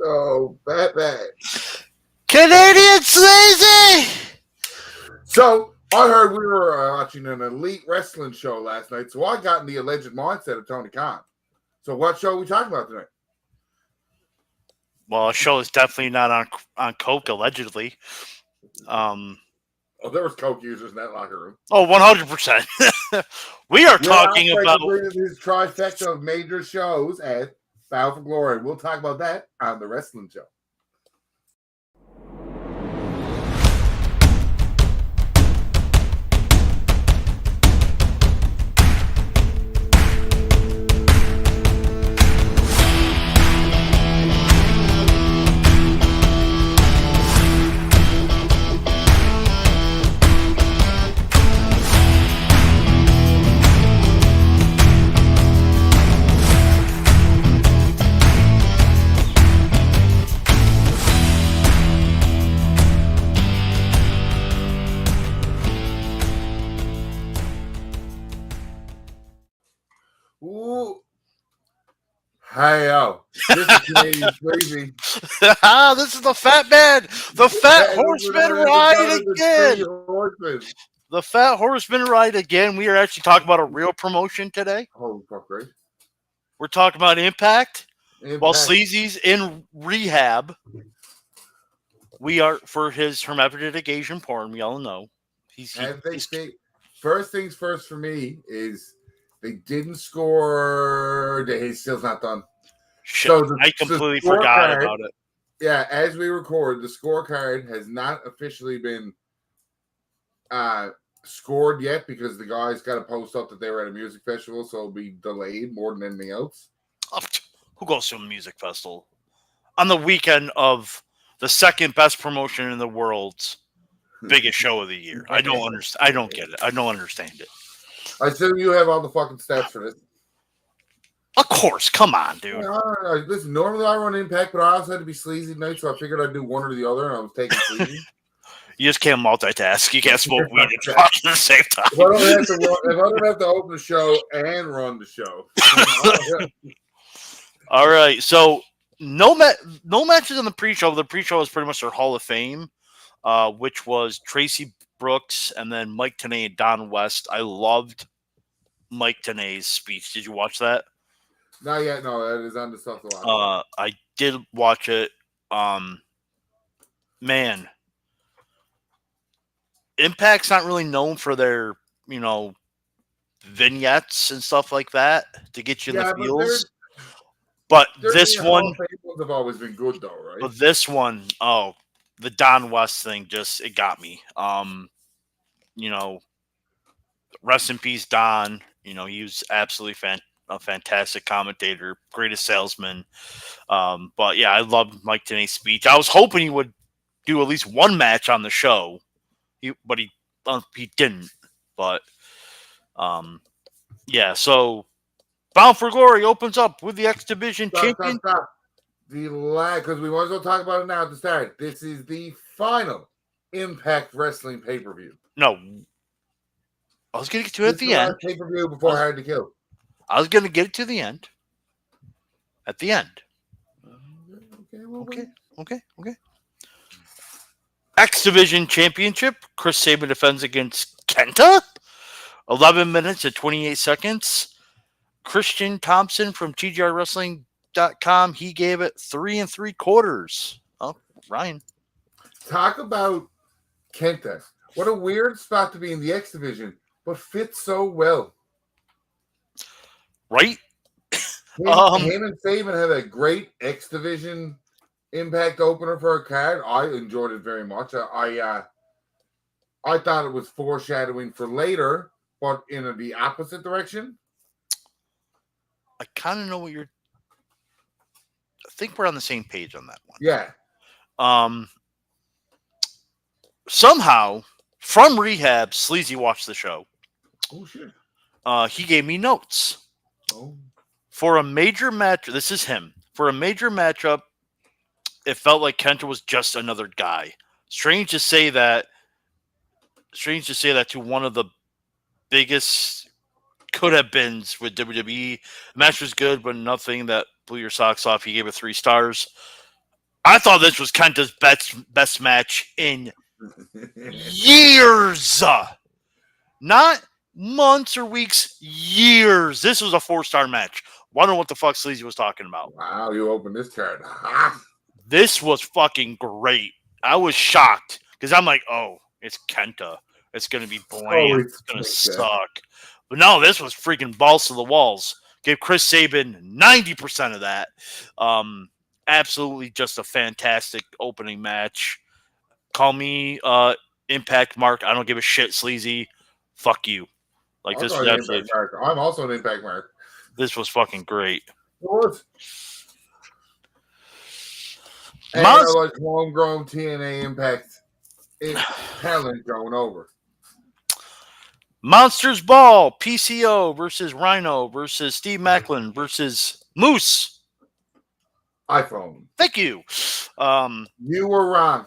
Oh, Fatman. Canadian Sleazy! So, I heard we were watching an elite wrestling show last night, so I got in the alleged mindset of Tony Khan. So, what show are we talking about tonight? Well, a show is definitely not on coke, allegedly. Oh, there was coke users in that locker room. Oh, 100%. We are talking about completed his trifecta of major shows at Battle for Glory. We'll talk about that on the wrestling show. Ooh. Hey, yo. This is Canadian Sleazy. this is the Fatman, the Fat Horseman ride again. The Fat Horseman ride again. We are actually talking about a real promotion today. Holy fuck, right? We're talking about Impact. While Sleazy's in rehab, we are for his hermaphroditic Asian porn. We all know. First things first for me is they didn't score. He's still not done. Shit, so I completely forgot about it. Yeah, as we record, the scorecard has not officially been scored yet because the guys got to post up that they were at a music festival, so it'll be delayed more than anything else. Who goes to a music festival on the weekend of the second best promotion in the world's biggest show of the year? I don't understand. I don't get it. I don't understand it. I assume you have all the fucking stats for this. Of course. Come on, dude. Listen, normally I run Impact, but I also had to be Sleazy tonight, so I figured I'd do one or the other, and I was taking Sleazy. You just can't multitask. You can't smoke weed and talk at the same time. If I don't have to open the show and run the show. All right. So no matches in the pre-show. The pre-show was pretty much their Hall of Fame, which was Tracy Brooks and then Mike Tenay and Don West. I loved Mike Tenay's speech. Did you watch that? Not yet. No, that is on the stuff. I did watch it. Man, Impact's not really known for their, vignettes and stuff like that to get you in the feels. But this one have always been good, though, right? But this one, the Don West thing it got me. Rest in peace, Don. He was absolutely a fantastic commentator, greatest salesman. But yeah, I loved Mike Tenay's speech. I was hoping he would do at least one match on the show, but he didn't. But yeah, so Bound for Glory opens up with the X Division champion. Stop. Because we might as well talk about it now at the start. This is the final Impact Wrestling pay-per-view. No. I was going to get to it at the end. Pay-per-view before Hard to Kill. I was going to get it to the end. At the end. Okay. X Division Championship. Chris Sabin defends against Kenta. 11 minutes and 28 seconds. Christian Thompson from TGRWrestling.com. He gave it 3 3/4. Oh, Ryan. Talk about Kenta. What a weird spot to be in the X Division, but fits so well. Right? Him and Sabin had a great X Division Impact opener for a card. I enjoyed it very much. I thought it was foreshadowing for later, but in the opposite direction. I kind of know what I think we're on the same page on that one. Yeah. Somehow, from rehab, Sleazy watched the show. Oh, shit. He gave me notes. Oh. For a major match, this is him. For a major matchup, it felt like Kenta was just another guy. Strange to say that to one of the biggest could have been with WWE. The match was good, but nothing that blew your socks off. He gave it 3 stars. I thought this was Kenta's best match in years. Not months or weeks, years. This was a 4-star match. Wondering what the fuck Sleazy was talking about. Wow, you opened this card. This was fucking great. I was shocked because I'm like, oh, it's Kenta. It's going to be bland. It's going to suck. But no, this was freaking balls to the walls. Gave Chris Sabin 90% of that. Absolutely just a fantastic opening match. Call me Impact Mark. I don't give a shit, Sleazy. Fuck you. Like, this was absolutely. I'm also an Impact Mark. This was fucking great. What? And like homegrown TNA Impact talent going over. Monsters Ball, PCO versus Rhino versus Steve Macklin versus Moose. iPhone. Thank you. You were wrong.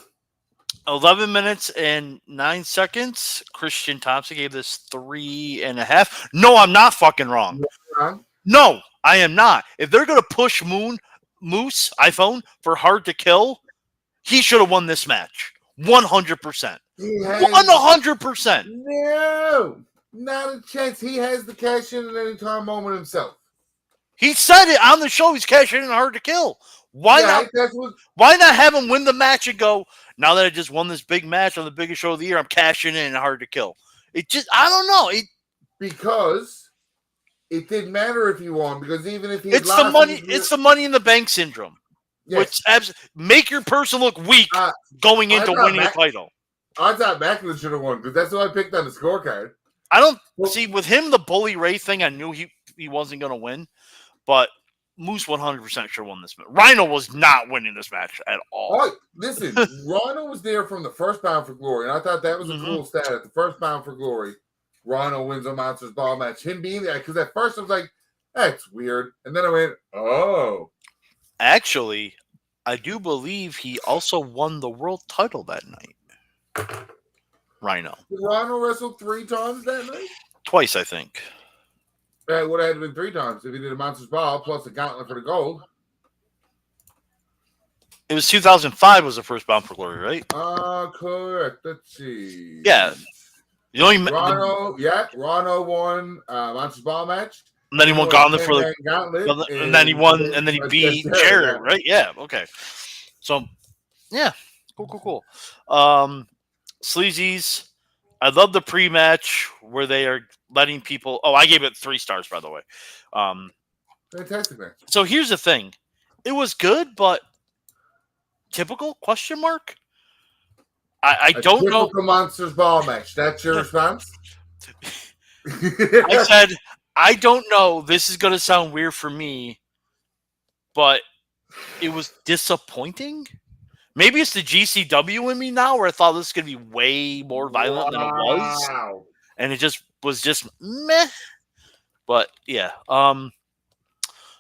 11 minutes and 9 seconds. Christian Thompson gave this 3.5. No, I'm not fucking wrong. Wrong. No, I am not. If they're going to push Moose, iPhone, for hard to kill, he should have won this match. 100%. 100%. No, not a chance. He has the cash in at any time moment himself. He said it on the show. He's cashing in hard to kill. Why not have him win the match and go, now that I just won this big match on the biggest show of the year, I'm cashing in hard to kill. It just, I don't know. Because it didn't matter if he won, because even if he it's the money in the bank syndrome. Yes. Which make your person look weak going into winning a title. I thought Macklin should have won because that's what I picked on the scorecard. I don't see with him the Bully Ray thing. I knew he wasn't going to win, but Moose 100% should have won this match. Rhino was not winning this match at all. Oh, listen, Rhino was there from the first Bound for Glory, and I thought that was a cool stat. At the first Bound for Glory, Rhino wins a Monsters Ball match. Him being there, because at first I was like, that's weird, and then I went, oh. Actually, I do believe he also won the world title that night. Rhino. Did Rhino wrestle 3 times that night? Twice, I think. That would have been 3 times if he did a Monsters Ball plus a gauntlet for the gold. It was 2005 was the first Bound for Glory, right? Correct. Let's see. Yeah. Rhino won Monsters Ball match. And then he won Gauntlet for the Gauntlet. And then he won, and then he beat Jared, right? Yeah, okay. So, yeah. Cool. Sleazy's. I love the pre-match where they are letting people. Oh, I gave it 3 stars, by the way. Fantastic match. So here's the thing: it was good, but typical ? I don't know. Typical Monsters Ball match. That's your response. I said I don't know. This is going to sound weird for me, but it was disappointing. Maybe it's the GCW in me now, where I thought this was going to be way more violent than it was, and it just was just meh. But yeah,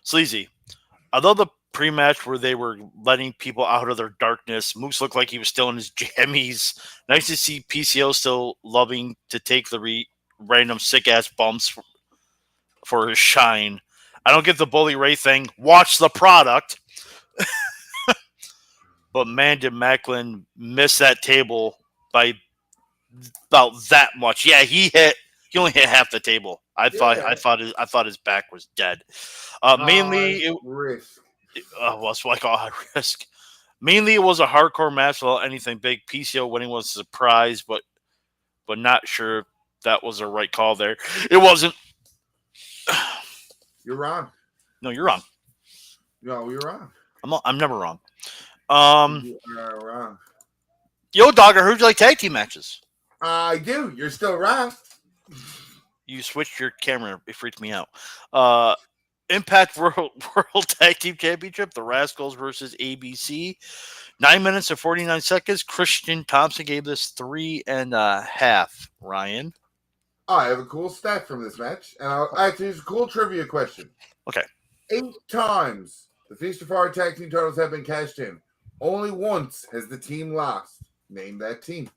Sleazy. I love the pre-match where they were letting people out of their darkness. Moose looked like he was still in his jammies. Nice to see PCO still loving to take the random sick-ass bumps for his shine. I don't get the Bully Ray thing. Watch the product. But man, did Macklin miss that table by about that much. Yeah, he only hit half the table. I thought his back was dead. Mainly it was like a high risk. Mainly it was a hardcore match without anything big. PCO winning was a surprise, but not sure if that was the right call there. It wasn't. You're wrong. No, you're wrong. No, you're wrong. I'm never wrong. You are wrong. Yo, dog, I heard you like tag team matches. I do. You're still wrong. You switched your camera. It freaked me out. Impact World Tag Team Championship. The Rascals versus ABC. 9 minutes and 49 seconds. Christian Thompson gave this 3.5. Ryan. I have a cool stat from this match. And actually, it's a cool trivia question. Okay. 8 times the Feast of Fire tag team titles have been cashed in. Only once has the team lost. Name that team.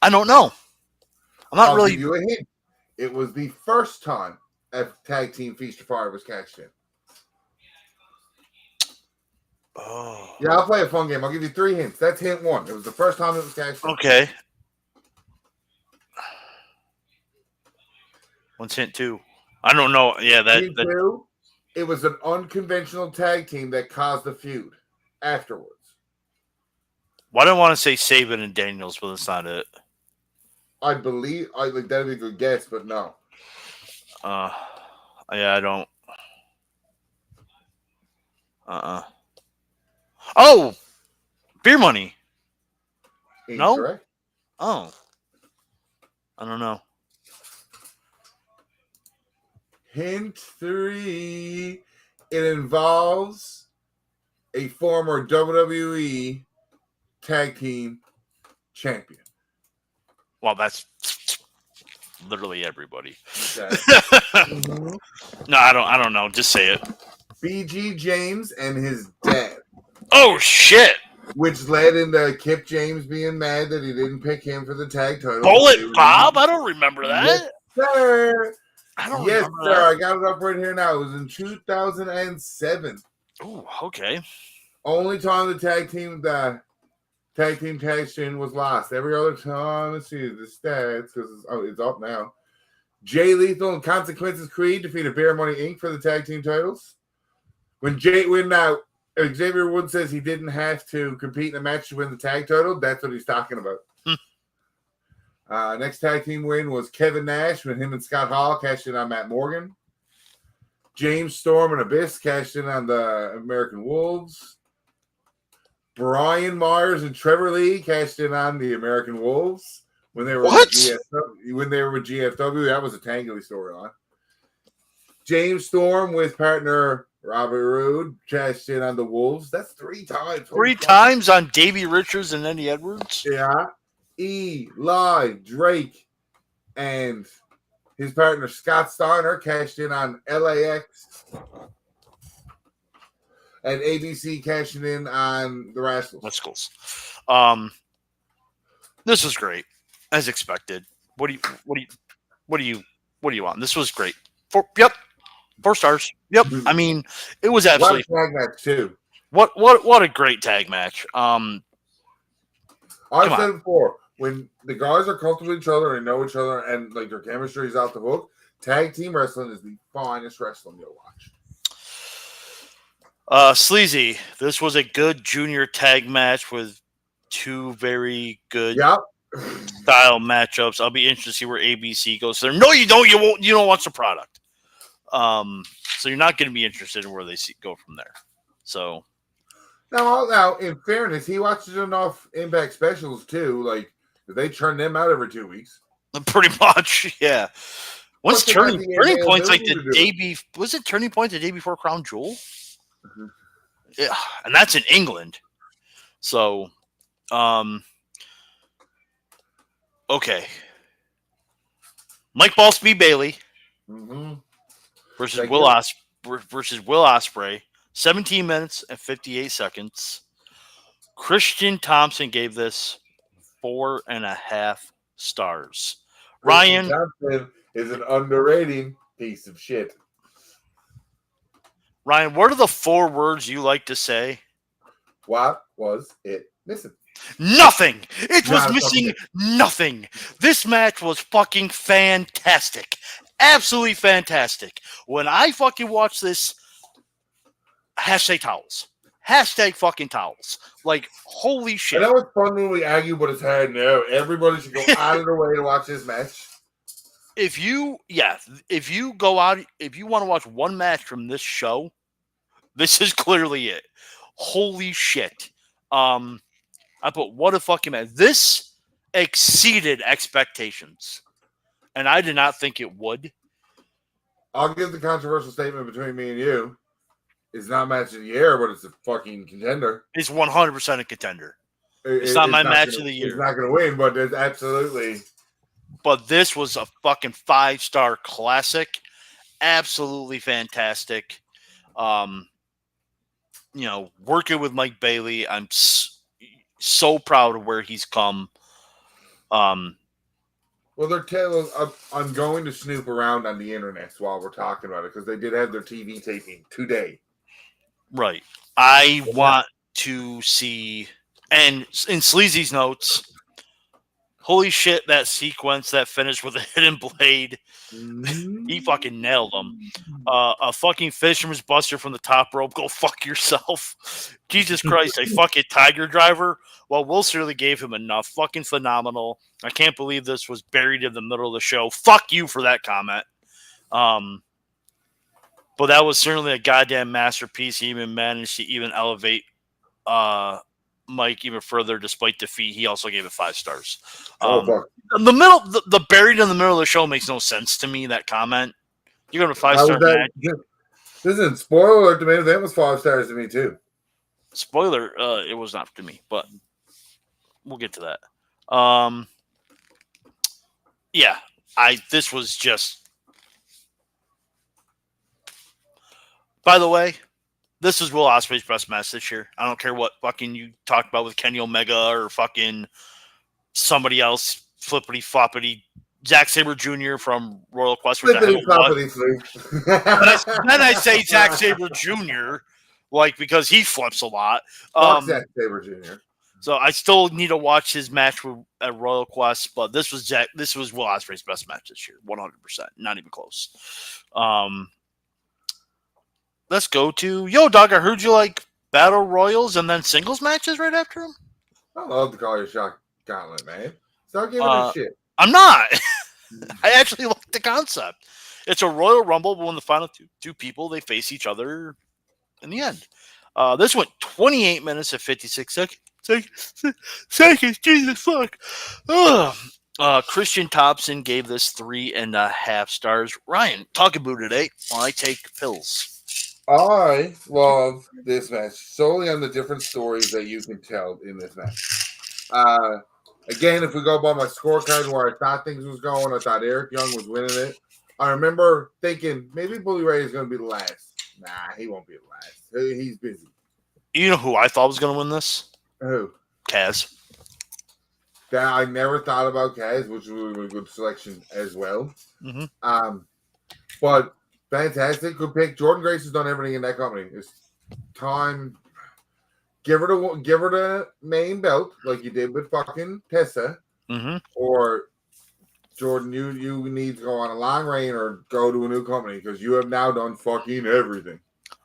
I don't know. I'll give you a hint. It was the first time a tag team Feast of Fire was cashed in. Oh. Yeah, I'll play a fun game. I'll give you 3 hints. That's hint 1. It was the first time it was cashed in. Okay. What's hint 2? I don't know. Yeah, Hint 2, it was an unconventional tag team that caused the feud afterwards. Well, I don't want to say Saban and Daniels, but that's not it. I believe that'd be a good guess, but no. Yeah, I don't. Oh, Beer Money. Incorrect. No. Oh, I don't know. Hint 3, it involves a former WWE tag team champion. Well, that's literally everybody. Okay. No, I don't know. Just say it. BG James and his dad. Oh shit! Which led into Kip James being mad that he didn't pick him for the tag title. Bullet Bob? I don't remember that. Yes, sir. I don't yes, remember sir. that. I got it up right here now. It was in 2007. Oh, okay. Only time the tag team cashed in was lost. Every other time, let's see the stats because it's up now. Jay Lethal and Consequences Creed defeated Beer Money Inc. for the tag team titles. When Xavier Woods says he didn't have to compete in a match to win the tag title, that's what he's talking about. Next tag team win was Kevin Nash when him and Scott Hall cashed in on Matt Morgan. James Storm and Abyss cashed in on the American Wolves. Brian Myers and Trevor Lee cashed in on the American Wolves when they were with GFW. That was a tangly storyline. James Storm with partner Robert Roode cashed in on the Wolves. That's 3 times. 3 times on Davey Richards and Eddie Edwards? Yeah. Eli Drake and his partner Scott Steiner cashed in on LAX. And ABC cashing in on the Rascals. This was great, as expected. What do you want? This was great. 4 stars. Yep. I mean, it was absolutely tag match too. What a great tag match. I've said it before, when the guys are comfortable with each other and know each other and like their chemistry is out the hook, tag team wrestling is the finest wrestling you'll watch. Sleazy, this was a good junior tag match with 2 very good style matchups. I'll be interested to see where ABC goes there. No, you don't. You won't. You don't watch the product. So you're not going to be interested in where they go from there. So now, in fairness, he watches enough Impact specials too. Like they churn them out every 2 weeks. Pretty much, yeah. What's turning points like the day before? Was it Turning Point the day before Crown Jewel? Mm-hmm. Yeah, and that's in England. So, okay. Mike Ball Speed Bailey versus Will Ospreay. 17 minutes and 58 seconds. Christian Thompson gave this 4.5 stars. Ryan Thompson is an underrated piece of shit. Ryan, what are the 4 words you like to say? What was it missing? Nothing. It was missing nothing. This match was fucking fantastic. Absolutely fantastic. When I fucking watch this, hashtag towels. Hashtag fucking towels. Like, holy shit. I know it's fun when we argue, but it's hard now. Everybody should go out of their way to watch this match. If you go out, if you want to watch one match from this show, this is clearly it. Holy shit. I put what a fucking match. This exceeded expectations. And I did not think it would. I'll give the controversial statement between me and you. It's not match of the year, but it's a fucking contender. It's 100% a contender. It's not my match of the year. It's not going to win, but it's absolutely. But this was a fucking 5-star classic. Absolutely fantastic. Working with Mike Bailey, I'm so proud of where he's come. Well, I'm going to snoop around on the internet while we're talking about it because they did have their TV taping today. Right. I want to see, and in Sleazy's notes, holy shit, that sequence, that finish with a hidden blade, he fucking nailed them. A fucking fisherman's buster from the top rope. Go fuck yourself. Jesus Christ, a fucking tiger driver. Well, Will Surely gave him enough. Fucking phenomenal. I can't believe this was buried in the middle of the show. Fuck you for that comment. But that was certainly a goddamn masterpiece. He even managed to even elevate Mike even further despite defeat. He also gave it 5 stars. Fuck. The buried in the middle of the show makes no sense to me, that comment. You're going to 5-star match. Listen, spoiler alert, the main event was 5 stars to me too. Spoiler, it was not to me, but we'll get to that. Yeah, this was just. By the way, this is Will Ospreay's best match this year. I don't care what fucking you talked about with Kenny Omega or fucking somebody else, flippity floppity, Zack Sabre Jr. from Royal Quest. Flippity floppity Then I say Zack Sabre Jr. Because he flips a lot. Fuck Zack Sabre Jr. So I still need to watch his match at Royal Quest, but this was Will Ospreay's best match this year, 100%, not even close. Let's go to Dog. I heard you like battle royals and then singles matches right after him. I love to call you Shock Gauntlet, man. Stop giving a shit. I'm not. I actually like the concept. It's a Royal Rumble, but when the final two people they face each other in the end. This went 28 minutes and 56 seconds. Jesus fuck. Christian Thompson gave this 3.5 stars. Ryan, talk about it, eh? While I take pills. I love this match solely on the different stories that you can tell in this match. Again, if we go by my scorecard where I thought things was going, I thought Eric Young was winning it. I remember thinking maybe Bully Ray is going to be the last. Nah, he won't be the last. He's busy. You know who I thought was going to win this? Who? Kaz. I never thought about Kaz, which was a good selection as well. Mm-hmm. But fantastic, good pick. Jordan Grace has done everything in that company. It's time. Give her the main belt like you did with fucking Tessa. Mm-hmm. Or Jordan, you need to go on a long reign or go to a new company because you have now done fucking everything.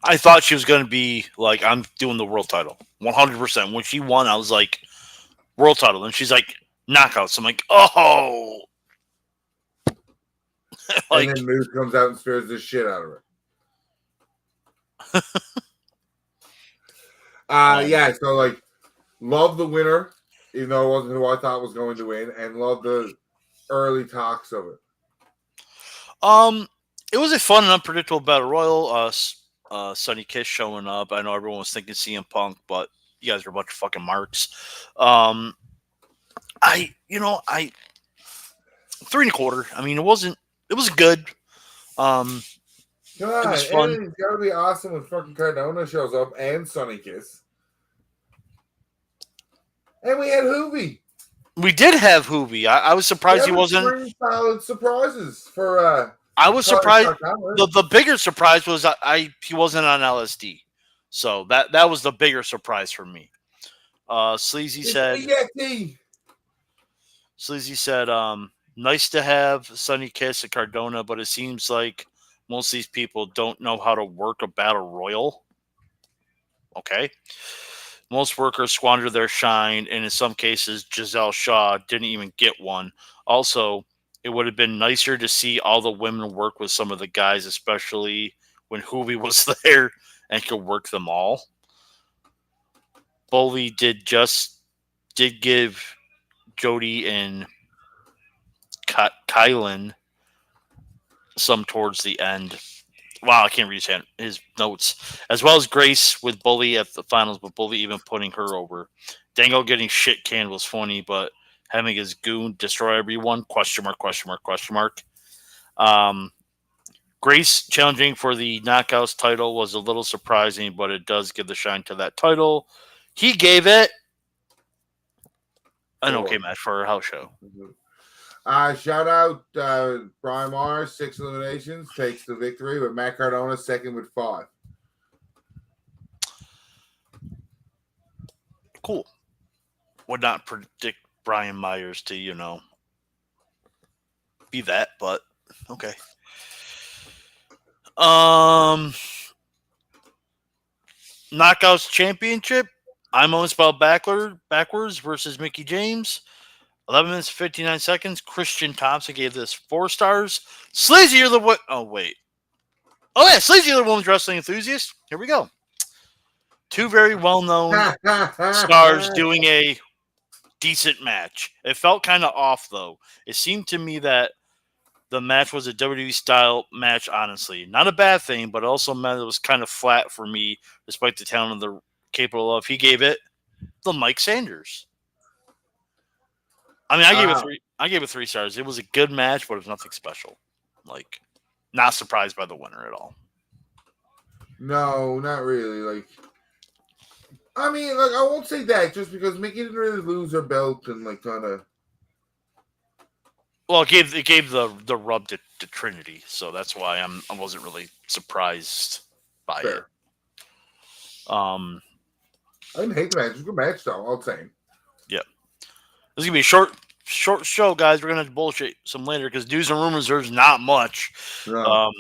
I thought she was going to be like, I'm doing the world title 100%. When she won, I was like, world title. And she's like, knockouts. I'm like, oh. And then Moose comes out and scares the shit out of her. Yeah, so love the winner, even though it wasn't who I thought was going to win, and love the early talks of it. It was a fun and unpredictable battle royal. Sonny Kiss showing up. I know everyone was thinking CM Punk, but you guys are a bunch of fucking marks. 3.25. I mean, it was good. Come on, it's got to be awesome when fucking Cardona shows up and Sonny Kiss. And we had Hoovy. We did have Hoovy. I was surprised he wasn't. 3 solid surprises for. I was surprised. The bigger surprise was he wasn't on LSD, so that was the bigger surprise for me. Sleazy said. Nice to have Sonny Kiss and Cardona, but it seems like most of these people don't know how to work a battle royal. Okay. Most workers squander their shine, and in some cases, Giselle Shaw didn't even get one. Also, it would have been nicer to see all the women work with some of the guys, especially when Hoovy was there and could work them all. Bully did give Jody and Kylan some towards the end. Wow, I can't read his notes. As well as Grace with Bully at the finals, but Bully even putting her over. Dango getting shit canned was funny, but having his goon destroy everyone? ? Grace challenging for the Knockouts title was a little surprising, but it does give the shine to that title. He gave it an okay match for a house show. Mm-hmm. Shout out Brian Mars, 6 eliminations, takes the victory with Matt Cardona second with 5. cool. Would not predict Brian Myers to, be that, but okay. Knockouts Championship. I'm on spelled backwards versus Mickey James. 11 minutes 59 seconds. Christian Thompson gave this 4 stars. Sleazy, you're the what? Oh wait. Oh yeah, Sleazy, you're the women's wrestling enthusiast. Here we go. 2 very well-known stars doing a decent match. It felt kind of off though. It seemed to me that the match was a WWE style match, honestly. Not a bad thing, but also meant it was kind of flat for me, despite the talent they're capable of. He gave it the Mike Sanders. I mean, I gave it 3 stars. It was a good match, but it was nothing special. Like, not surprised by the winner at all. No, not really. Like, I mean, like, I won't say that just because Mickey didn't really lose her belt and like kind of. Well, it gave the rub to Trinity, so that's why I wasn't really surprised by it. I didn't hate the match. It was a good match, though. I'll say. Yeah, this is gonna be a short show, guys. We're gonna have to bullshit some later because news and rumors. There's not much. No.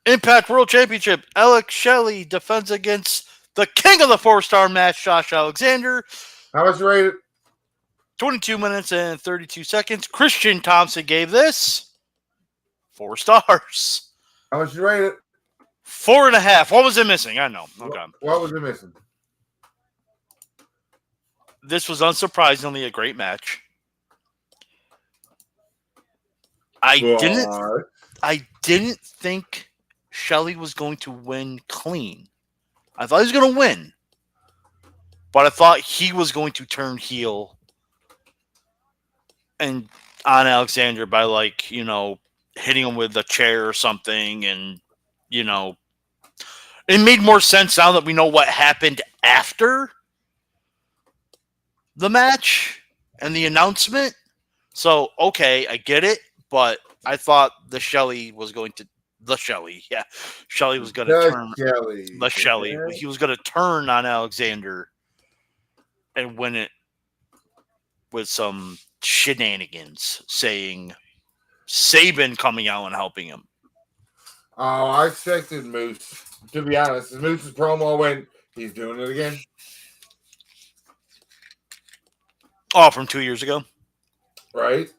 Impact World Championship. Alex Shelley defends against the king of the 4-star match, Josh Alexander. How much you rate it? 22 minutes and 32 seconds. Christian Thompson gave this 4 stars. How much you rate it? 4.5. What was it missing? I know. Okay. What was it missing? This was unsurprisingly a great match. I didn't think Shelley was going to win clean. I thought he was going to win. But I thought he was going to turn heel and on Alexander by hitting him with a chair or something, and it made more sense now that we know what happened after the match and the announcement. So okay, I get it, but I thought Shelley was going to turn he was going to turn on Alexander and win it with some shenanigans, saying Sabin coming out and helping him. Oh, I expected Moose. To be honest, Moose's promo went, he's doing it again. Oh, from 2 years ago? Right.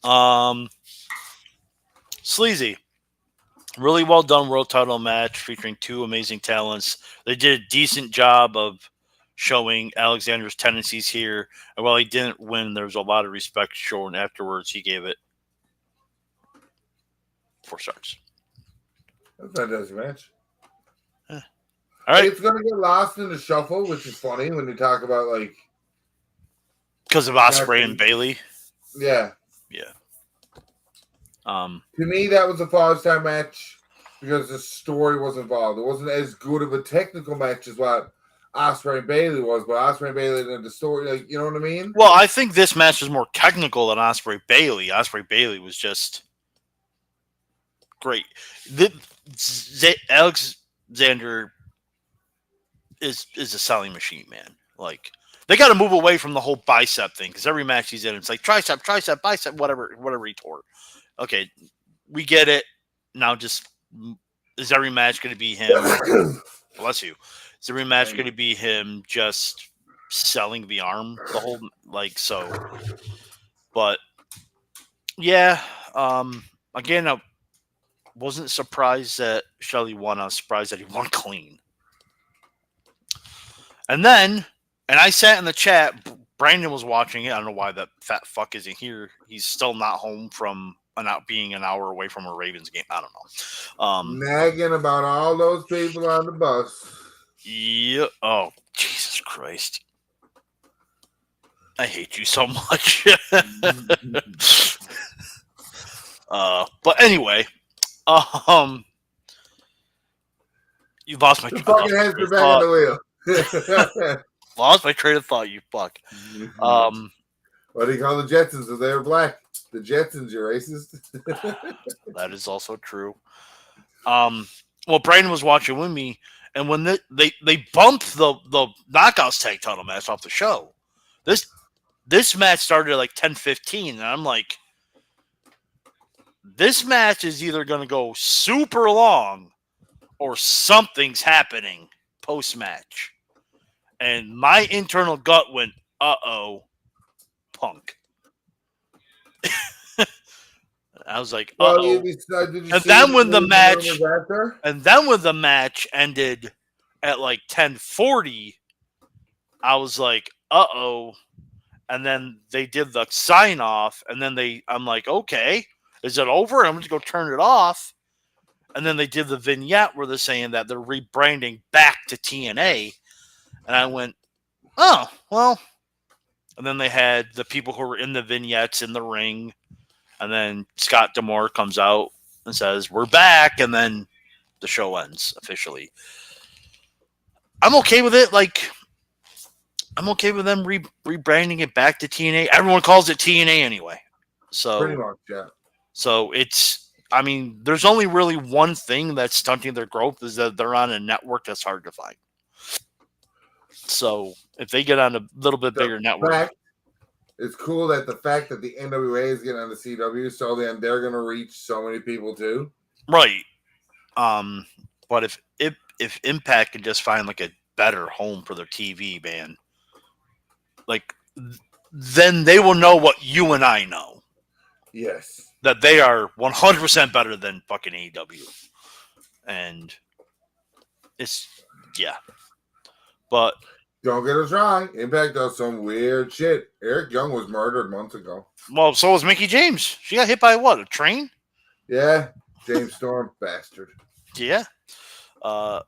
Mm-hmm. Sleazy. Really well done world title match featuring 2 amazing talents. They did a decent job of showing Alexander's tendencies here. And while he didn't win, there was a lot of respect shown afterwards. He gave it 4 stars. That's a fantastic match. Yeah. All right. It's going to get lost in the shuffle, which is funny when you talk about because of Ospreay and Bayley. Yeah. Yeah. To me, that was a 5-star match because the story was involved. It wasn't as good of a technical match as what Ospreay and Bayley was, but Ospreay and Bayley and the story, you know what I mean? Well, I think this match was more technical than Ospreay Bayley. Ospreay Bayley was just great. Alexander is a selling machine, man. They got to move away from the whole bicep thing because every match he's in, it's like tricep, bicep, whatever he tore. Okay, we get it. Now, just is every match going to be him? Bless you. Is every match going to be him just selling the arm the whole so? But yeah, again, I wasn't surprised that Shelley won. I was surprised that he won clean. And I sat in the chat. Brandon was watching it. I don't know why that fat fuck isn't here. He's still not home from being an hour away from a Ravens game. I don't know. Nagging about all those people on the bus. Yeah. Oh, Jesus Christ. I hate you so much. But anyway, you lost my train of thought. Lost my train of thought, you fuck. What do you call the Jetsons if they were black? The Jetsons, you're racist. That is also true. Well, Brandon was watching with me, And when they bumped the Knockouts tag title match off the show, this match started at like 10:15, and I'm like, this match is either going to go super long or something's happening post match. And my internal gut went, uh-oh, Punk. I was like, uh-oh. And then when the match ended at like 10:40, I was like, uh-oh. And then they did the sign off, and then I'm like, okay, is it over? I'm going to go turn it off. And then they did the vignette where they're saying that they're rebranding back to TNA. And I went, oh, well. And then they had the people who were in the vignettes in the ring. And then Scott D'Amore comes out and says, we're back. And then the show ends officially. I'm okay with it. Like, I'm okay with them rebranding it back to TNA. Everyone calls it TNA anyway. So pretty much, yeah. So it's, I mean, there's only really one thing that's stunting their growth is that they're on a network that's hard to find. So if they get on a little bit bigger network, it's cool that the fact that the NWA is getting on the CW, so then they're going to reach so many people too. Right. But if Impact can just find like a better home for their TV, man, like then they will know what you and I know. Yes. That they are 100% better than fucking AEW. And it's, yeah. But don't get us wrong. Impact does some weird shit. Eric Young was murdered months ago. Well, so was Mickie James. She got hit by what? A train? Yeah. James Storm, bastard. Yeah.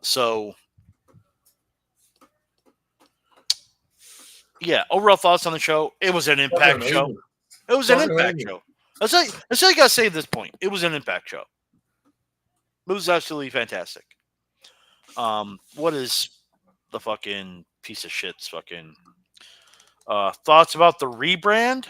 So, yeah. Overall thoughts on the show. It was an Impact show. It was an Impact show. That's all you got to say at this point. It was an Impact show. It was absolutely fantastic. What is the fucking piece of shit's fucking thoughts about the rebrand?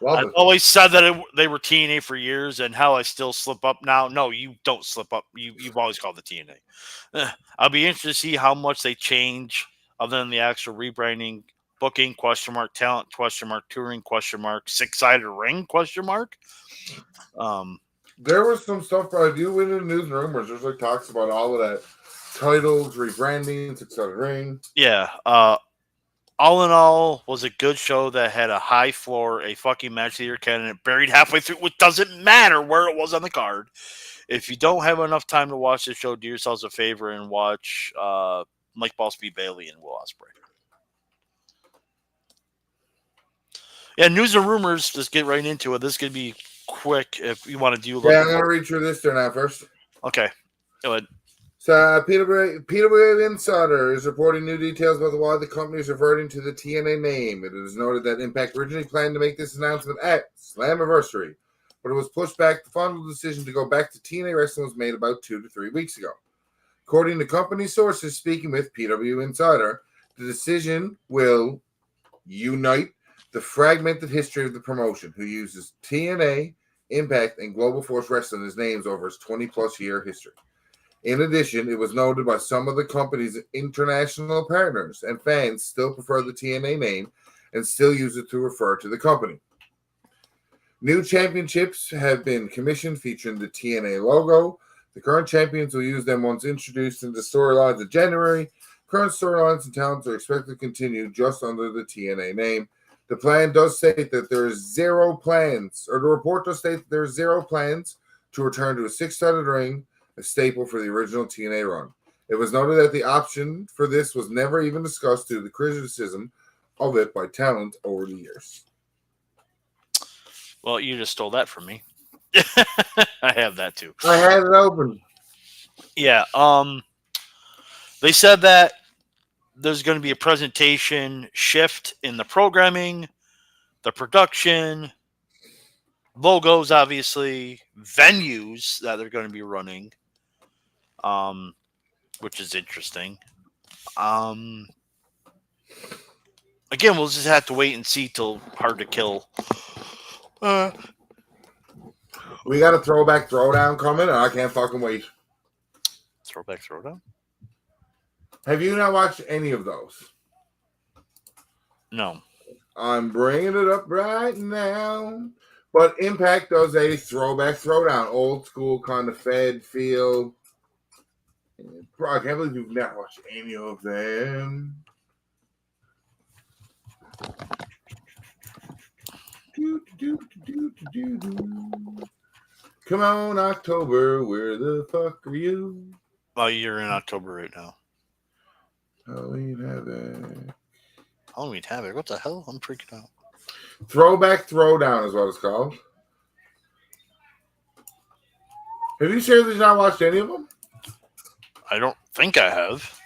I've always said that they were TNA for years, and how I still slip up now. No, you don't slip up. You've always called it TNA. I'll be interested to see how much they change other than the actual rebranding. Booking, question mark, talent, question mark, touring, question mark, 6-sided ring, question mark. There was some stuff, but I do win in news and rumors. There's like talks about all of that. Titles, rebranding, 6-sided ring. Yeah. All in all, was a good show that had a high floor, a fucking match of the year candidate buried halfway through, which doesn't matter where it was on the card. If you don't have enough time to watch the show, do yourselves a favor and watch Mike Boss B. Bailey and Will Ospreay. Yeah, news and rumors. Just get right into it. This could be quick if you want to do. I'm going to read through this there now first. Okay, go ahead. So, PWA Insider is reporting new details about why the company is reverting to the TNA name. It is noted that Impact originally planned to make this announcement at Slammiversary, but it was pushed back. The final decision to go back to TNA Wrestling was made about 2 to 3 weeks ago. According to company sources speaking with PW Insider, the decision will unite the fragmented history of the promotion, who uses TNA, Impact, and Global Force Wrestling as names over its 20-plus year history. In addition, it was noted by some of the company's international partners and fans still prefer the TNA name and still use it to refer to the company. New championships have been commissioned featuring the TNA logo. The current champions will use them once introduced into storylines in January. Current storylines and talents are expected to continue just under the TNA name. The plan does state that there is zero plans, or the report does state that there is zero plans to return to a 6-sided ring, a staple for the original TNA run. It was noted that the option for this was never even discussed due to the criticism of it by talent over the years. Well, you just stole that from me. I have that too. I had it open. Yeah. They said that there's going to be a presentation shift in the programming, the production, logos, obviously, venues that they're going to be running, which is interesting. Again, we'll just have to wait and see till Hard to Kill. We got a throwback throwdown coming, and I can't fucking wait. Throwback throwdown? Have you not watched any of those? No. I'm bringing it up right now. But Impact does a throwback throwdown, old school kind of Fed feel. Bro, I can't believe you've not watched any of them. Come on, October, where the fuck are you? Oh, you're in October right now. Halloween Havoc. Halloween Havoc. What the hell? I'm freaking out. Throwback Throwdown is what it's called. Have you seriously not watched any of them? I don't think I have.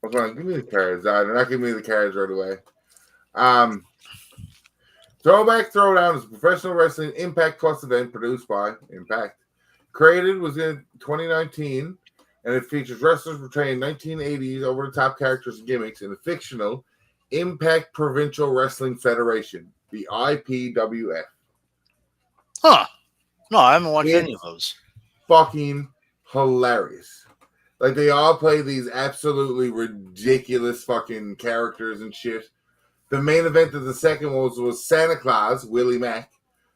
Hold on, give me the cards. They're not giving me the cards right away. Throwback Throwdown is a professional wrestling Impact Plus event produced by Impact. Created was in 2019, and it features wrestlers portraying 1980s over-the-top characters and gimmicks in the fictional Impact Provincial Wrestling Federation, the IPWF. Huh. No, I haven't watched any of those. Fucking hilarious. Like, they all play these absolutely ridiculous fucking characters and shit. The main event of the second was Santa Claus, Willie Mack,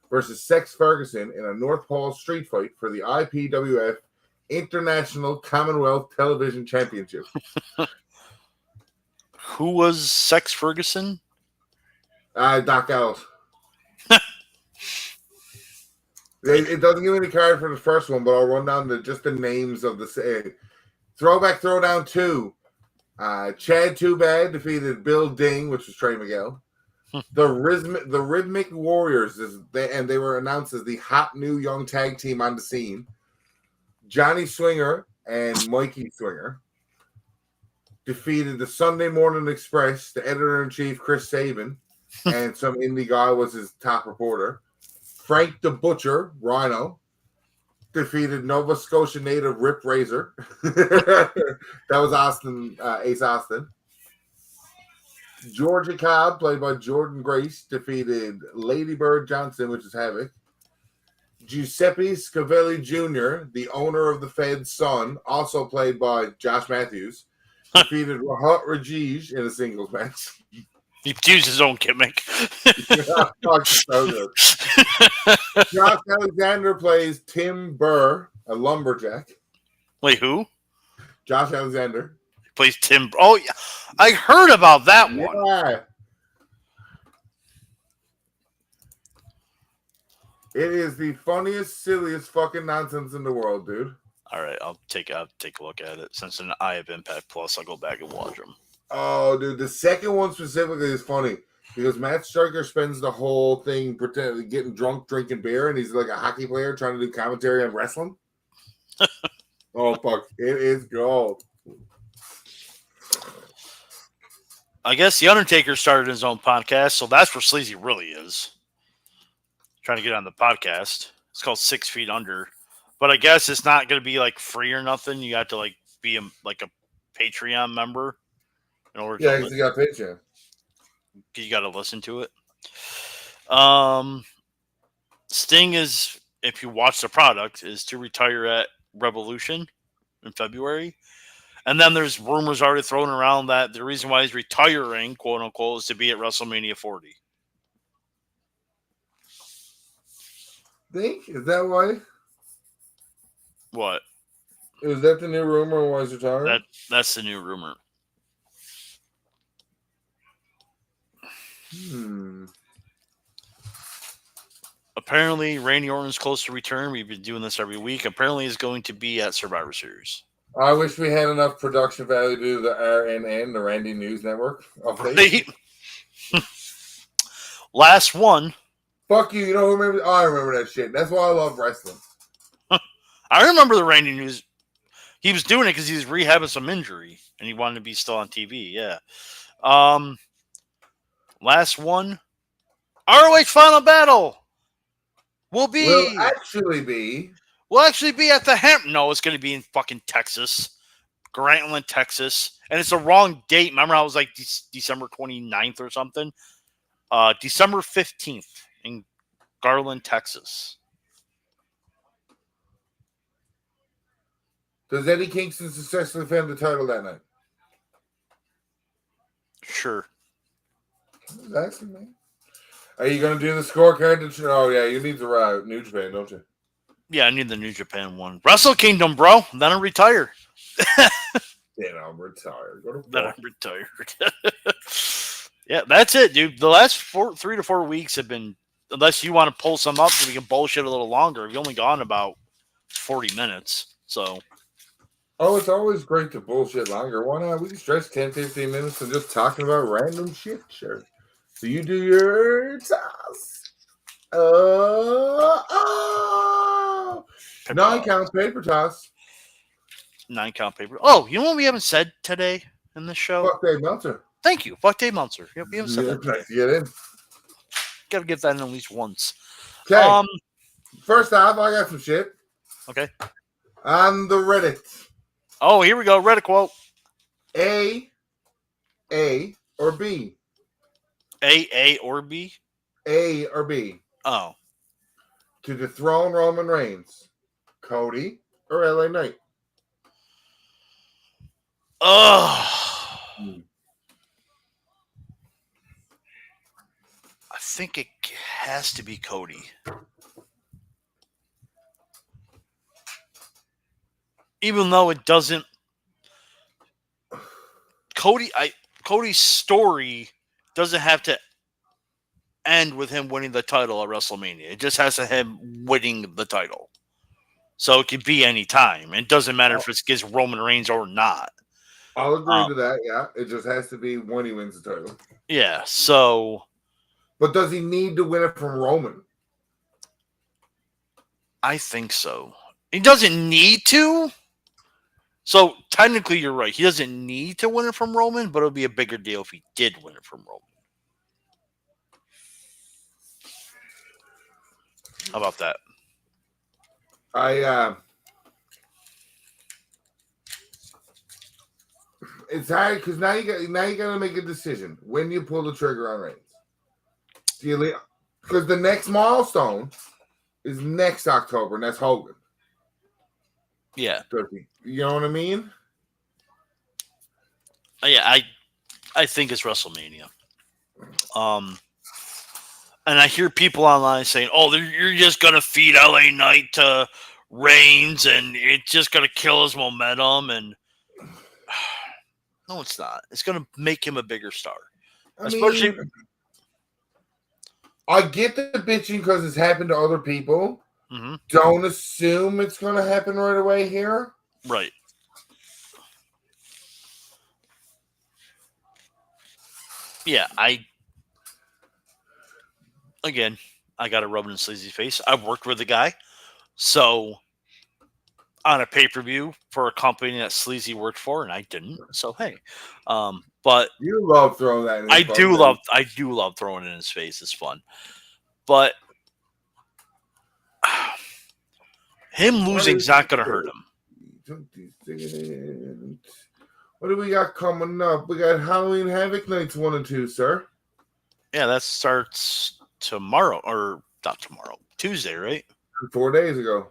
versus Sex Ferguson in a North Pole street fight for the IPWF International Commonwealth Television Championship. Who was Sex Ferguson? Doc Ellis. It doesn't give me the card for the first one, but I'll run down just the names of the Throwback Throwdown 2. Chad Too Bad defeated Bill Ding, which was Trey Miguel. The Rhythmic Warriors, and they were announced as the hot new young tag team on the scene. Johnny Swinger and Mikey Swinger defeated the Sunday Morning Express, the editor-in-chief, Chris Sabin, and some indie guy was his top reporter. Frank the Butcher, Rhino, defeated Nova Scotia native Rip Razor. That was Austin, Ace Austin. Georgia Cobb, played by Jordan Grace, defeated Lady Bird Johnson, which is Havoc. Giuseppe Scavelli Jr., the owner of the Fed's son, also played by Josh Matthews, defeated Rahat Rajij in a singles match. He used his own gimmick. So good. Josh Alexander plays Tim Burr, a lumberjack. Wait, who? Josh Alexander plays Tim. Oh, yeah. I heard about that one. Yeah. It is the funniest, silliest fucking nonsense in the world, dude. All right, I'll take a look at it. Since I have Impact Plus, I'll go back and watch them. Oh, dude, the second one specifically is funny because Matt Striker spends the whole thing pretending getting drunk, drinking beer, and he's like a hockey player trying to do commentary on wrestling. Oh fuck, it is gold. I guess the Undertaker started his own podcast, so that's where Sleazy really is. Trying to get on the podcast. It's called 6 Feet Under, but I guess it's not going to be like free or nothing. You have to like be a Patreon member. Yeah, because you got Patreon. You got to listen to it. Sting is, if you watch the product, is to retire at Revolution in February. And then there's rumors already thrown around that the reason why he's retiring, quote unquote, is to be at WrestleMania 40. Think? Is that why? What? Is that the new rumor why he's retiring? That's the new rumor. Apparently, Randy Orton's close to return. We've been doing this every week. Apparently, he's going to be at Survivor Series. I wish we had enough production value to do the RNN, the Randy News Network. Right? Last one. Fuck you. You don't remember? Oh, I remember that shit. That's why I love wrestling. I remember the Randy News. He was doing it because he was rehabbing some injury, and he wanted to be still on TV. Yeah. Last one. ROH Final Battle will actually be at the No, it's going to be in fucking Texas, Grantland, Texas, and it's the wrong date. Remember, I was like December 29th or something. December 15th in Garland, Texas. Does Eddie Kingston successfully defend the title that night? Sure. Just asking, man. Are you going to do the scorecard? Oh, yeah, you need the New Japan, don't you? Yeah, I need the New Japan one. Wrestle Kingdom, bro. Then I retire. Then I'm retired. Go to Then I'm fuck. retired. Yeah, that's it, dude. The last 3 to 4 weeks have been, unless you want to pull some up so we can bullshit a little longer, we've only gone about 40 minutes. So, Oh, it's always great to bullshit longer. Why not? We can stretch 10, 15 minutes and just talking about random shit. Sure. So you do your toss. Oh. 9-count paper toss. 9-count paper. Oh, you know what we haven't said today in this show? Fuck Dave Meltzer. Thank you. Fuck Dave Meltzer. Yep, we haven't said that today. Get in. Got to get that in at least once. Okay. First off, I got some shit. Okay. On the Reddit. Oh, here we go. Reddit quote. A or B? A or B? A or B. Oh. To dethrone Roman Reigns. Cody or LA Knight? Oh. I think it has to be Cody. Even though it doesn't, Cody's story doesn't have to end with him winning the title at WrestleMania. It just has to him winning the title. So it could be any time. It doesn't matter if it's against Roman Reigns or not. I'll agree to that, yeah. It just has to be when he wins the title. Yeah, so... But does he need to win it from Roman? I think so. He doesn't need to. So technically, you're right. He doesn't need to win it from Roman, but it'll be a bigger deal if he did win it from Roman. How about that? It's hard because now you got to make a decision when you pull the trigger on Reigns. Because the next milestone is next October, and that's Hogan. Yeah. You know what I mean? Yeah, I think it's WrestleMania. And I hear people online saying, "Oh, you're just gonna feed LA Knight to Reigns, and it's just gonna kill his momentum." And no, it's not. It's gonna make him a bigger star. I get the bitching because it's happened to other people. Mm-hmm. Don't assume it's going to happen right away here. Right. Yeah, I got to rub it in Sleazy's face. I've worked with the guy. So, on a pay-per-view for a company that Sleazy worked for, and I didn't. So, hey. But you love throwing that in his face. I do love throwing it in his face. It's fun. But him losing's not going to hurt him. What do we got coming up? We got Halloween Havoc nights 1 and 2, sir. Yeah, that starts tomorrow, or not tomorrow, Tuesday, right? 4 days ago.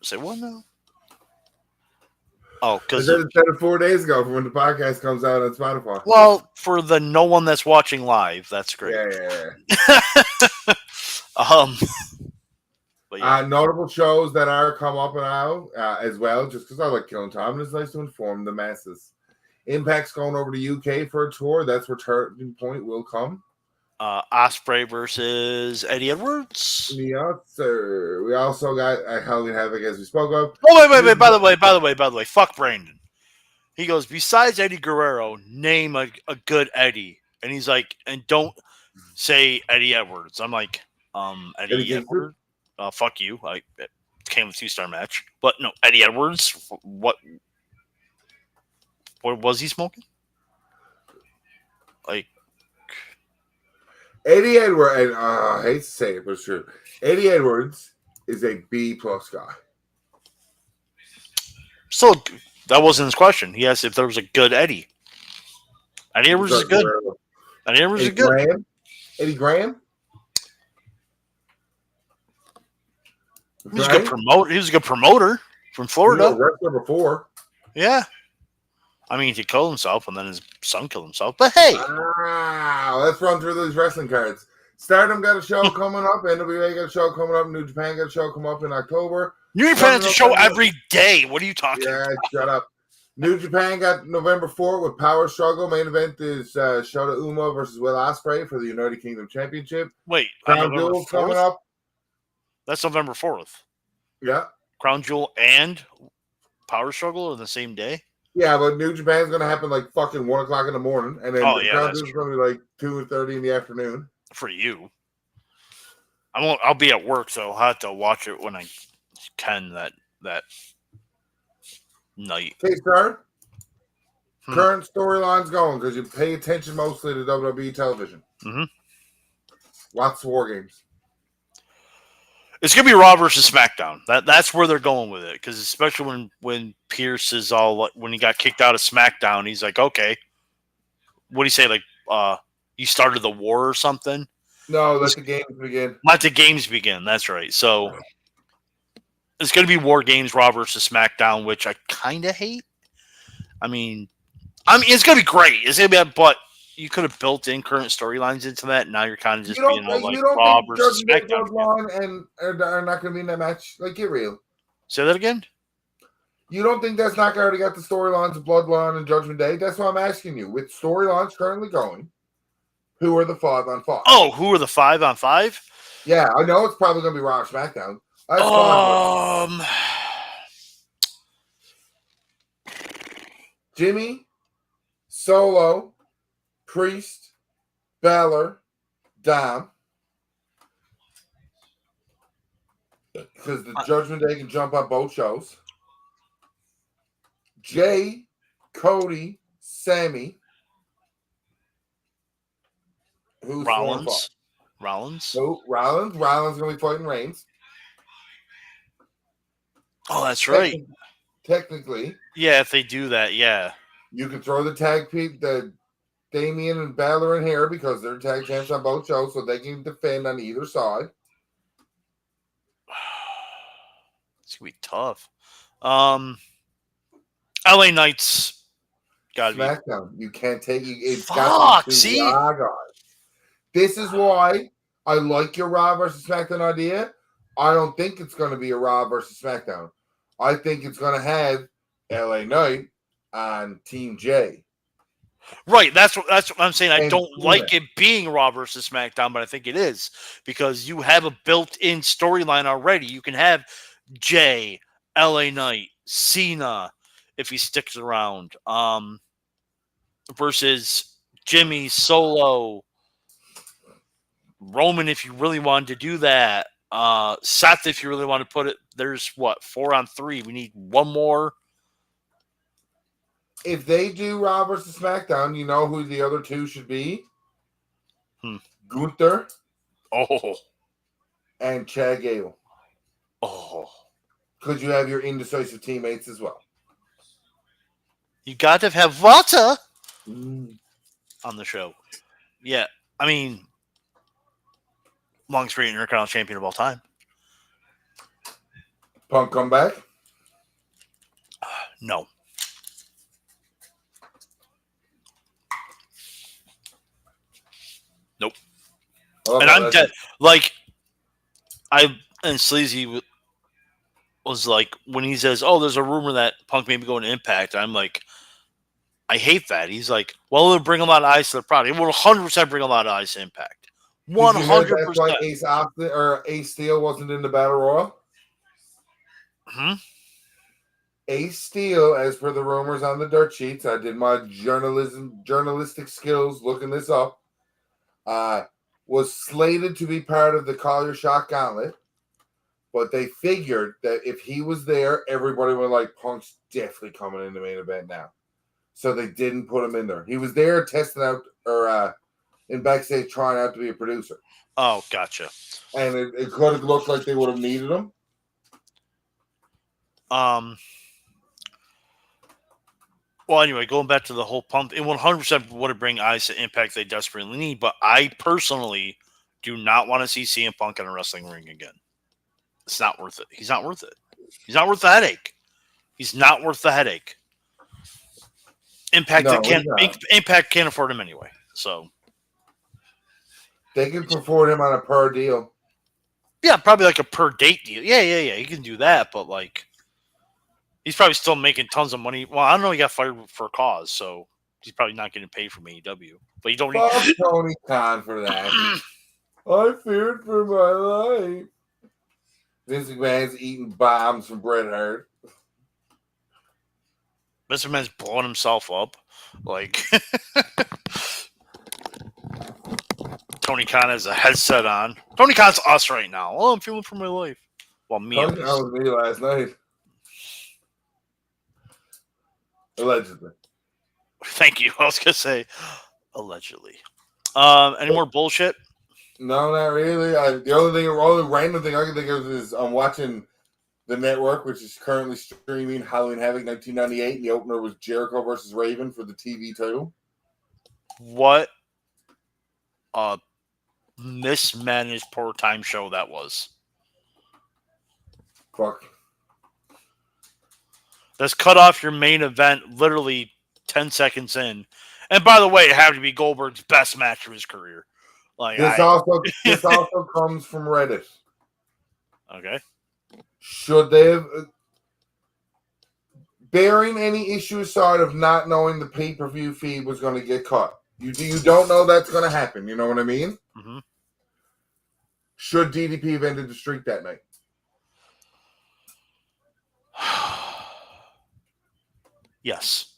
Say what now? Oh, because instead of 4 days ago from when the podcast comes out on Spotify. Well, for the no one that's watching live, that's great. Yeah. But yeah. Notable shows that are come up and out as well, just because I like killing time, and it's nice to inform the masses. Impact's going over to UK for a tour. That's where Turning Point will come. Ospreay versus Eddie Edwards. Yes, sir. We also got Halloween Havoc, as we spoke of. Oh, wait. By the way. Fuck Brandon. He goes, besides Eddie Guerrero, name a good Eddie. And he's like, and don't say Eddie Edwards. I'm like, Eddie Edwards? Fuck you. It came with a 2-star match. But no, Eddie Edwards, what was he smoking? Like, Eddie Edwards, and I hate to say it, but it's true. Eddie Edwards is a B+ guy. So that wasn't his question. He asked if there was a good Eddie. Eddie Edwards is good. Eddie Edwards is good. Eddie Graham? He was a good promoter. He was a good promoter from Florida. He was a wrestler before. Yeah. I mean, he killed himself, and then his son killed himself. But hey. Let's run through these wrestling cards. Stardom got a show coming up. NWA got a show coming up. New Japan got a show coming up in October. New Japan has a show every day. What are you talking about? Shut up. New Japan got November 4th with Power Struggle. Main event is Shota Uma versus Will Ospreay for the United Kingdom Championship. Wait, Crown Jewel coming up. That's November 4th. Yeah. Crown Jewel and Power Struggle on the same day? Yeah, but New Japan's going to happen like fucking 1 o'clock in the morning. And then Crown Jewel's going to be like 2:30 in the afternoon. For you. I'll be at work, so I'll have to watch it when I can that night. Okay, sir. Current storylines going because you pay attention mostly to WWE television. Mm-hmm. Lots of war games. It's gonna be Raw versus SmackDown. That's where they're going with it, because especially when Pierce is all when he got kicked out of SmackDown, he's like, okay, what do you say? Like, you started the war or something? No, let the games begin. Let the games begin. That's right. So it's gonna be War Games, Raw versus SmackDown, which I kind of hate. I mean, it's gonna be great. It's gonna be, but you could have built in current storylines into that. Now you're kind of just being all like Raw versus SmackDown. And are not going to be in that match. Like, get real. Say that again. You don't think that's not already got the storylines of Bloodline and Judgment Day? That's why I'm asking you. With storylines currently going, who are the 5-on-5? Oh, who are the 5-on-5? Yeah, I know it's probably going to be Raw or SmackDown. That's fine. Jimmy, Solo, Priest, Balor, Dom. Because the Judgment Day can jump on both shows. Jay, Cody, Sammy. Who's Rollins? So Rollins going to be fighting Reigns. Oh, that's right. Technically. Yeah, if they do that, yeah. You can throw the tag the Damian and Balor in here because they're tag champs on both shows, so they can defend on either side. It's gonna be tough. LA Knights gotta SmackDown. You can't take it. It's got to be Raw, guys. This is why I like your Raw versus SmackDown idea. I don't think it's going to be a Raw versus SmackDown. I think it's going to have LA Knight on Team J. Right, that's what I'm saying. I don't like it being Raw versus SmackDown, but I think it is because you have a built-in storyline already. You can have Jay, LA Knight, Cena, if he sticks around, versus Jimmy, Solo, Roman, if you really wanted to do that. Seth, if you really want to put it, there's 4-on-3. We need one more. If they do Raw versus SmackDown, you know who the other two should be? Gunther. Oh. And Chad Gable. Oh. Because you have your indecisive teammates as well. You got to have Walter on the show. Yeah. I mean, longest reigning Intercontinental champion of all time. Punk come back? No. Nope. And I'm dead. Like, and Sleazy was like, when he says, oh, there's a rumor that Punk may be going to Impact, I'm like, I hate that. He's like, well, it'll bring a lot of eyes to the product. It will 100% bring a lot of eyes to Impact. 100%. That's why Ace Austin or Ace Steel wasn't in the Battle Royal? Ace Steel, as per the rumors on the dirt sheets, I did my journalistic skills looking this up, was slated to be part of the Call Your Shot Gauntlet, but they figured that if he was there, everybody would like, Punk's definitely coming in the main event now. So they didn't put him in there. He was there testing out, or in backstage trying out to be a producer. Oh, gotcha. And it could have looked like they would have needed him. Well, anyway, going back to the whole Punk, it 100% would have bring eyes to Impact they desperately need, but I personally do not want to see CM Punk in a wrestling ring again. It's not worth it. He's not worth it. He's not worth the headache. He's not worth the headache. Impact can't afford him anyway. So they can afford him on a per deal. Yeah, probably like a per date deal. Yeah. You can do that, but like, he's probably still making tons of money. Well, I don't know. He got fired for a cause, so he's probably not getting paid from AEW. But you don't need Tony Khan for that. I feared for my life. Vince McMahon's eating bombs from Bret Hart. Vince McMahon's blowing himself up. Like, Tony Khan has a headset on. Tony Khan's us right now. Oh, I'm feeling for my life. Well, me. Tony Khan was me last night. Allegedly. Thank you. I was gonna say allegedly. Any more bullshit? No, not really. The only random thing I can think of is I'm watching the network, which is currently streaming Halloween Havoc 1998, and the opener was Jericho versus Raven for the TV title. What a mismanaged poor time show that was. Fuck. That's cut off your main event literally 10 seconds in. And by the way, it had to be Goldberg's best match of his career. Like this also comes from Reddit. Okay. Should they have, bearing any issue aside of not knowing the pay-per-view feed was going to get cut, you don't know that's going to happen. You know what I mean? Mm-hmm. Should DDP have ended the streak that night? Yes.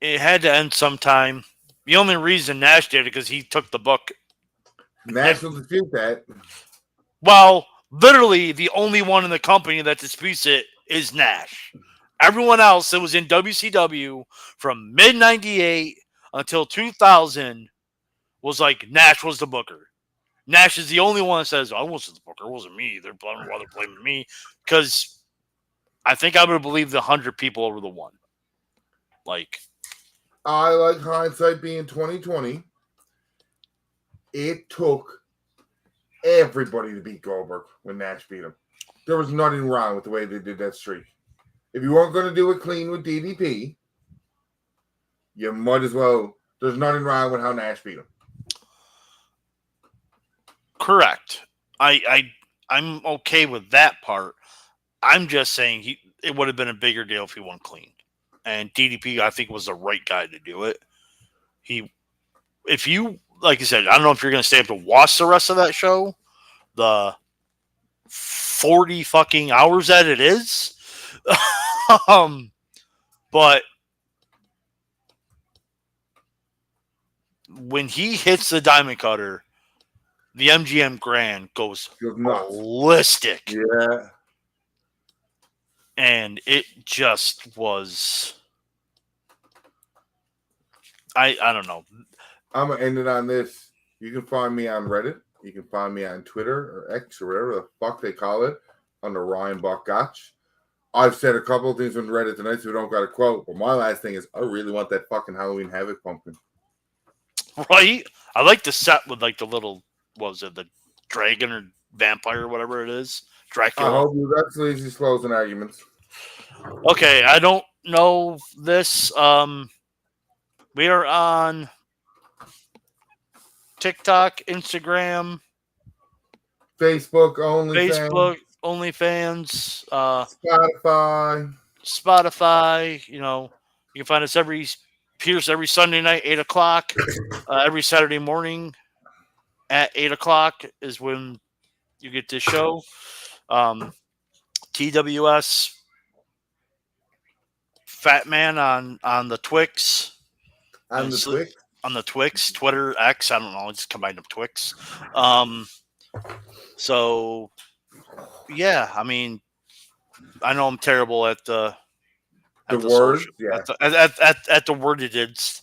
It had to end sometime. The only reason Nash did it because he took the book. Nash will dispute that. Well, literally the only one in the company that disputes it is Nash. Everyone else that was in WCW from mid-98 until 2000 was like Nash was the booker. Nash is the only one that says, I wasn't the booker. It wasn't me. They're blaming me. Because I think I would believe the 100 people over the one. Like, I like hindsight being 2020. It took everybody to beat Goldberg when Nash beat him. There was nothing wrong with the way they did that streak. If you weren't going to do it clean with DDP, you might as well. There's nothing wrong with how Nash beat him. Correct. I'm okay with that part. I'm just saying it would have been a bigger deal if he won clean. And DDP, I think, was the right guy to do it. If you, like you said, I don't know if you're going to stay up to watch the rest of that show, the 40 fucking hours that it is. But when he hits the diamond cutter, the MGM Grand goes ballistic. Yeah. And it just was. I don't know. I'm going to end it on this. You can find me on Reddit. You can find me on Twitter or X or whatever the fuck they call it under Ryan Buck Gotch. I've said a couple of things on Reddit tonight, so we don't got a quote. But my last thing is, I really want that fucking Halloween Havoc pumpkin. Right? I like the set with like the little, what was it, the dragon or vampire or whatever it is. Dracula. I hope you got Sleazy's closing arguments. Okay, I don't know this. We are on TikTok, Instagram, Facebook, OnlyFans, Spotify. You know, you can find us every Sunday night, 8 o'clock. Every Saturday morning at 8 o'clock is when you get this show. TWS Fatman on the Twix. On the Twix, Twitter, X, I don't know, just combined up Twix. So yeah, I mean, I know I'm terrible at the words, social, at the wordage.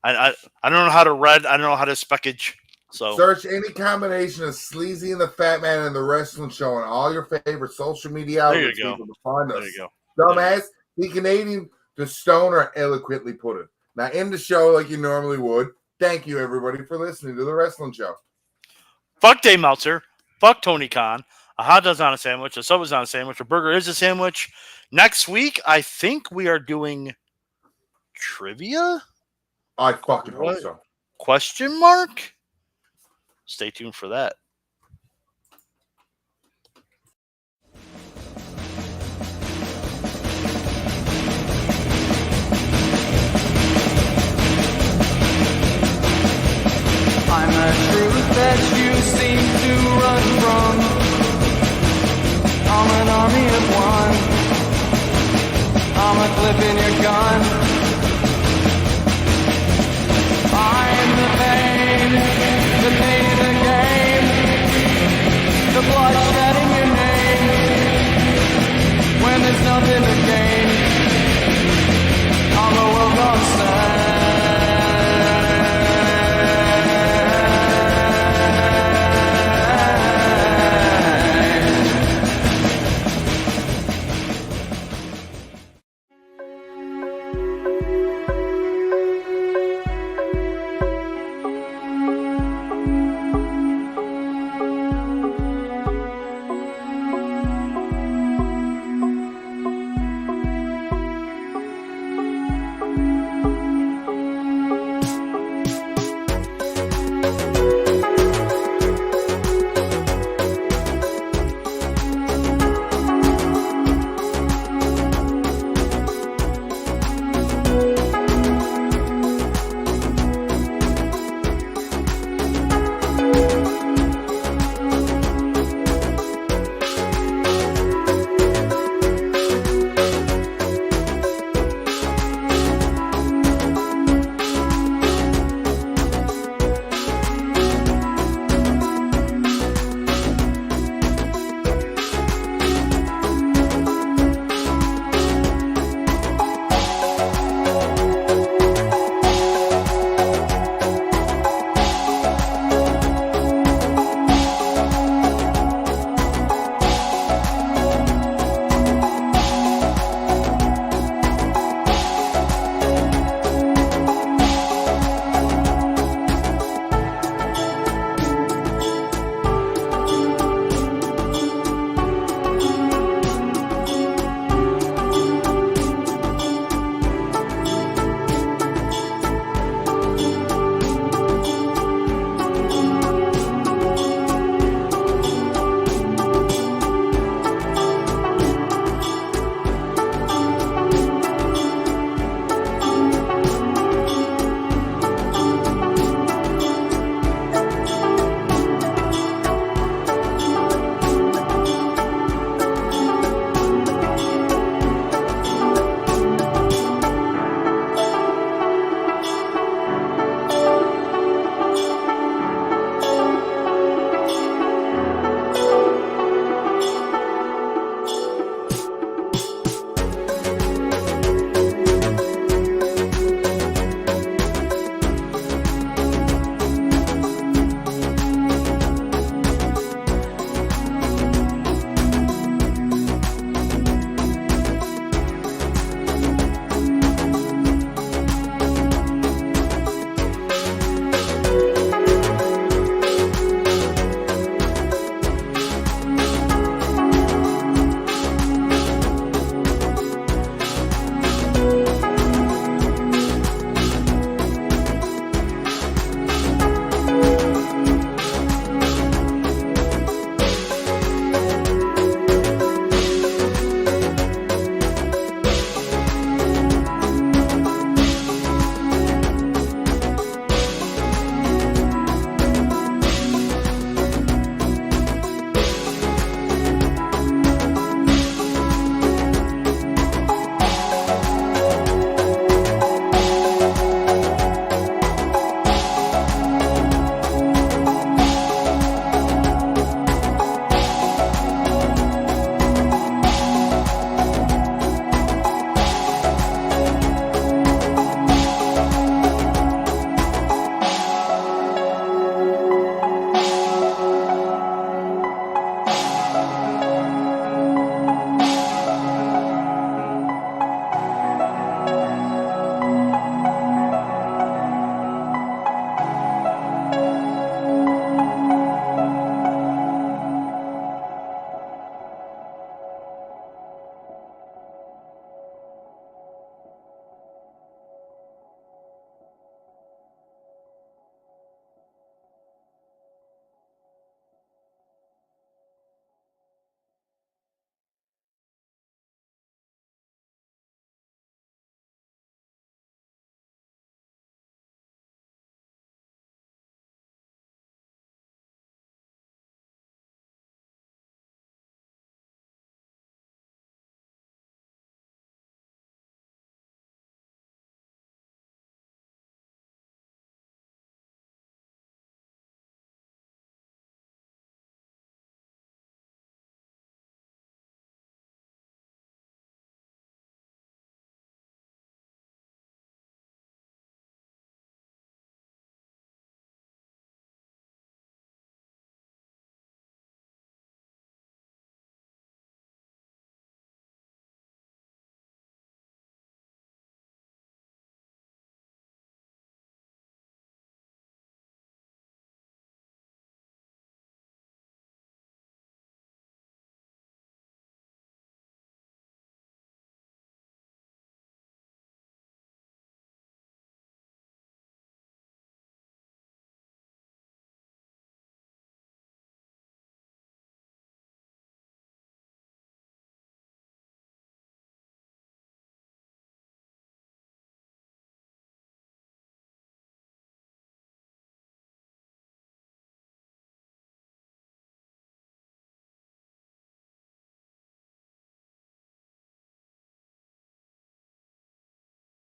I don't know how to read. I don't know how to speckage. So search any combination of Sleazy and the Fat Man and the Wrestling Show on all your favorite social media outlets. People to find us. There you go. Dumbass, the Canadian, the stoner eloquently put it. Now, in the show, like you normally would, Thank you, everybody, for listening to the Wrestling Show. Fuck Dave Meltzer. Fuck Tony Khan. A hot dog's on a sandwich. A sub is on a sandwich. A burger is a sandwich. Next week, I think we are doing trivia? I fucking hope so. Question mark? Stay tuned for that.